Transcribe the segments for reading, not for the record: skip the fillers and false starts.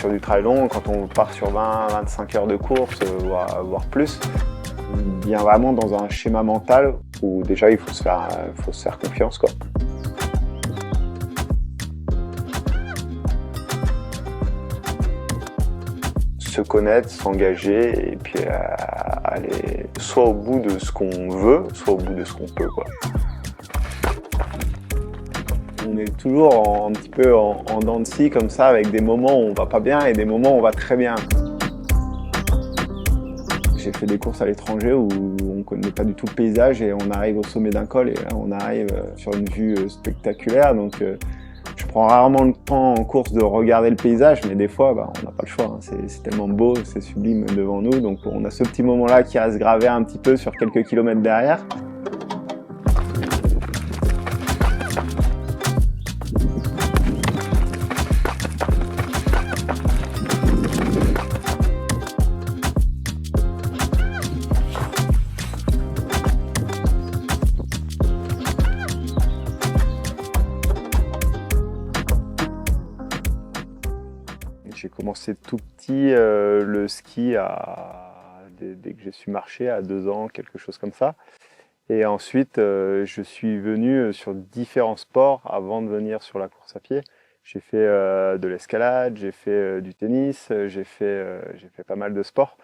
sur du trail long, quand on part sur 20-25 heures de course, voire plus, on vient vraiment dans un schéma mental où déjà il faut se faire confiance, quoi. Se connaître, s'engager et puis aller soit au bout de ce qu'on veut, soit au bout de ce qu'on peut, quoi. On est toujours un petit peu en dents de scie comme ça, avec des moments où on va pas bien et des moments où on va très bien. J'ai fait des courses à l'étranger où on ne connaît pas du tout le paysage et on arrive au sommet d'un col et là on arrive sur une vue spectaculaire. Donc je prends rarement le temps en course de regarder le paysage, mais des fois on n'a pas le choix, hein. C'est tellement beau, c'est sublime devant nous, donc on a ce petit moment-là qui reste gravé un petit peu sur quelques kilomètres derrière. J'ai commencé tout petit le ski dès que j'ai su marcher, à 2 ans, quelque chose comme ça. Et ensuite, je suis venu sur différents sports avant de venir sur la course à pied. J'ai fait de l'escalade, j'ai fait du tennis, j'ai fait pas mal de sports.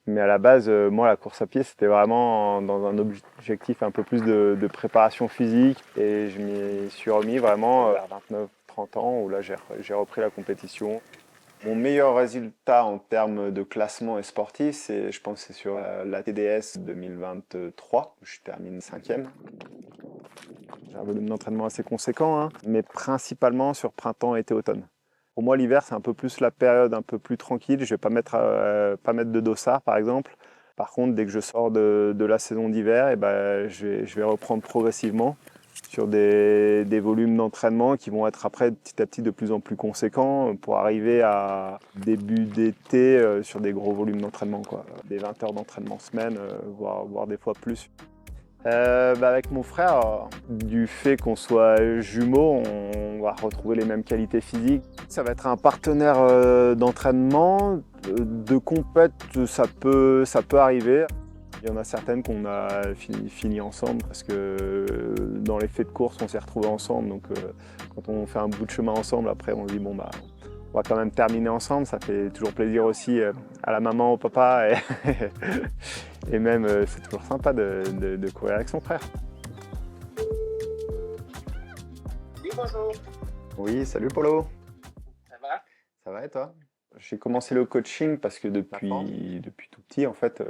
Mais à la base, moi, la course à pied, c'était vraiment dans un objectif un peu plus de préparation physique. Et je m'y suis remis vraiment à 29-30 ans, où là, j'ai repris la compétition. Mon meilleur résultat en termes de classement et sportif, je pense, c'est sur la TDS 2023, où je termine 5e. J'ai un volume d'entraînement assez conséquent, hein, mais principalement sur printemps, été, automne. Pour moi, l'hiver, c'est un peu plus la période un peu plus tranquille. Je ne vais pas mettre de dossard, par exemple. Par contre, dès que je sors de la saison d'hiver, je vais reprendre progressivement sur des volumes d'entraînement qui vont être après petit à petit de plus en plus conséquents pour arriver à début d'été sur des gros volumes d'entraînement, quoi. Des 20 heures d'entraînement semaine, voire des fois plus. Avec mon frère, du fait qu'on soit jumeaux, on va retrouver les mêmes qualités physiques. Ça va être un partenaire d'entraînement, de compète, ça peut arriver. Il y en a certaines qu'on a fini ensemble parce que dans les faits de course, on s'est retrouvés ensemble. Donc quand on fait un bout de chemin ensemble, après on se dit bon on va quand même terminer ensemble. Ça fait toujours plaisir aussi à la maman, au papa et même c'est toujours sympa de courir avec son frère. Oui, bonjour. Oui, salut Polo. Ça va? Ça va et toi? J'ai commencé le coaching parce que depuis tout petit, en fait,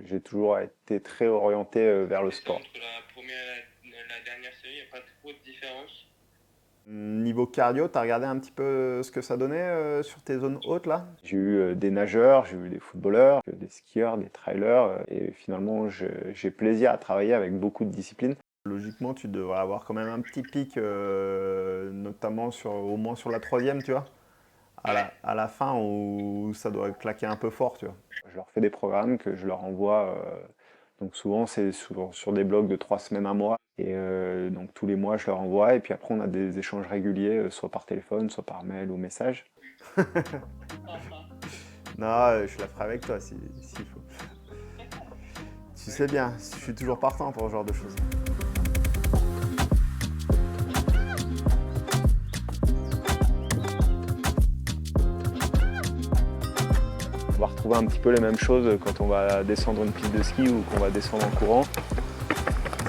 j'ai toujours été très orienté vers le sport. Entre la première et la dernière série, il n'y a pas trop de différence. Niveau cardio, tu as regardé un petit peu ce que ça donnait sur tes zones hautes là? J'ai eu des nageurs, j'ai eu des footballeurs, des skieurs, des trailers et finalement j'ai plaisir à travailler avec beaucoup de disciplines. Logiquement, tu devrais avoir quand même un petit pic, notamment au moins sur la 3e, tu vois? À la fin où ça doit claquer un peu fort, tu vois. Je leur fais des programmes que je leur envoie, donc souvent c'est sur des blocs de 3 semaines, 1 mois. Et donc tous les mois je leur envoie et puis après on a des échanges réguliers, soit par téléphone, soit par mail ou message. Non, je la ferai avec toi s'il faut. Tu sais bien, je suis toujours partant pour ce genre de choses. On va retrouver un petit peu les mêmes choses quand on va descendre une piste de ski ou qu'on va descendre en courant.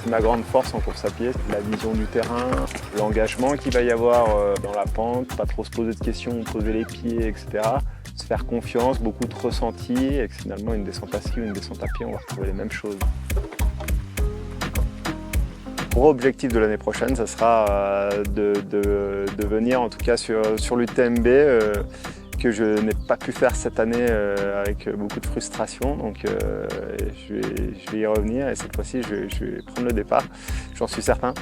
C'est ma grande force en course à pied, la vision du terrain, l'engagement qu'il va y avoir dans la pente, pas trop se poser de questions, poser les pieds, etc. Se faire confiance, beaucoup de ressenti, et que finalement une descente à ski ou une descente à pied, on va retrouver les mêmes choses. Gros objectif de l'année prochaine, ça sera de venir en tout cas sur l'UTMB, que je n'ai pas pu faire cette année avec beaucoup de frustration, donc je vais y revenir et cette fois-ci je vais prendre le départ, j'en suis certain.